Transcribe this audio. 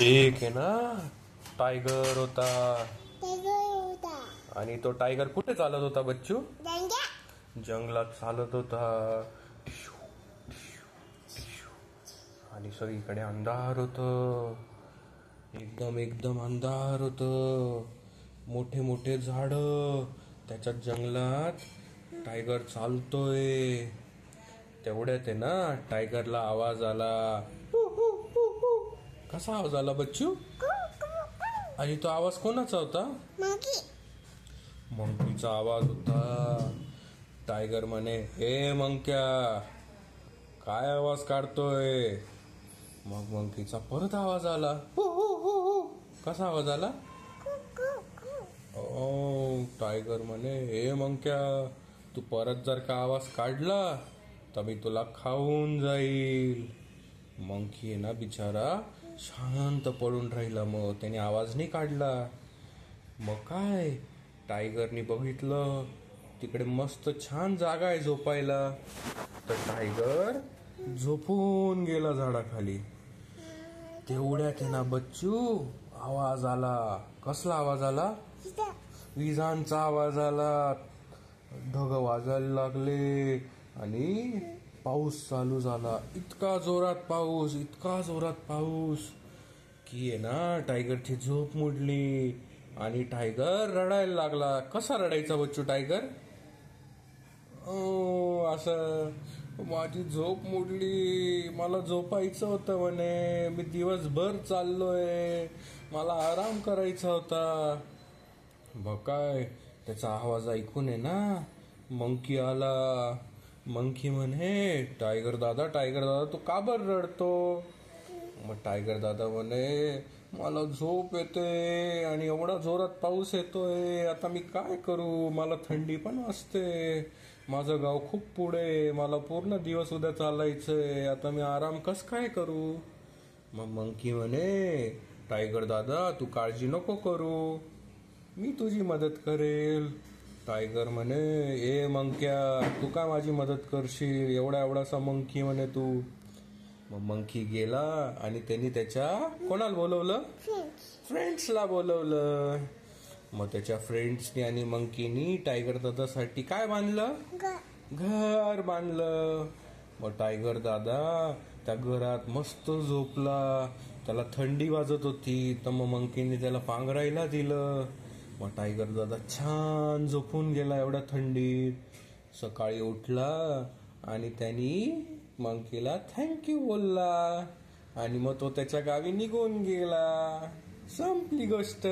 एक आहे ना, टायगर होता. आणि तो टायगर कुठे चालत होता बच्चू? जंगलात चालत होता. आणि सगळीकडे अंधार होत. एकदम एकदम अंधार होत. मोठे मोठे झाड. त्याच्या जंगलात टायगर चालतोय. तेवढ्यात आहे ना, टायगरला आवाज आला. कसा आवाज आला बच्चू? आणि तो आवाज कोणाचा होता? मंकीचा आवाज होता. टायगर म्हणे, हे मंक्या, काय आवाज काढतोय? मग मंकीचा परत आवाज आला. कसा आवाज आला? टायगर म्हणे, हे मंक्या, तू परत जर का आवाज काढला तर मी तुला खाऊन जाईल. मंकी आहे ना बिचारा शांत पडून राहिला. मग त्याने आवाज नाही काढला. मग काय, टायगरनी बघितलं तिकडे मस्त छान जागा आहे झोपायला. तर टायगर झोपून गेला झाडाखाली. तेवढ्यात आहे ना बच्चू, आवाज आला. कसला आवाज आला? विजांचा आवाज आला. ढग वाजायला लागले आणि पाऊस चालू झाला. इतका जोरात पाऊस, इतका जोरात पाऊस की आहे ना, टायगरची झोप मोडली आणि टायगर रडायला लागला. कसा रडायचा बच्चू टायगर? असं, माझी झोप मोडली, मला झोपायचं होतं म्हणे, मी दिवसभर चाललोय, मला आराम करायचा होता. बघ काय, त्याचा आवाज ऐकून आहे ना मंकी आला. मंकी म्हणे, टायगर दादा, टायगर दादा, तू का बरं रडतो? मग टायगर दादा म्हणे, मला झोप येते आणि एवढा जोरात पाऊस येतोय, आता मी काय करू? मला थंडी पण वाजते, माझं गाव खूप पुढे, मला पूर्ण दिवस उद्या चालायचंय, आता मी आराम कस काय करू? मग मंकी म्हणे, टायगर दादा, तू काळजी नको करू, मी तुझी मदत करेल. टायगर म्हणे, ए मंक्या, तू काय माझी मदत करशील? एवढा एवढासा मंकी म्हणे तू. मग मंकी गेला आणि त्यांनी त्याच्या कोणाला बोलवलं? फ्रेंड्सला बोलवलं. मग त्याच्या फ्रेंड्सनी आणि मंकीनी टायगर दादासाठी काय बांधलं? घर बांधलं. मग टायगर दादा त्या घरात मस्त झोपला. त्याला थंडी वाजत होती, तर मग मंकीने त्याला पांघरायला दिलं. मग टायगर दादा छान झोपून गेला एवढ्या थंडीत. सकाळी उठला आणि त्यांनी मंकीला थँक्यू बोलला आणि मग तो त्याच्या गावी निघून गेला. संपली गोष्ट.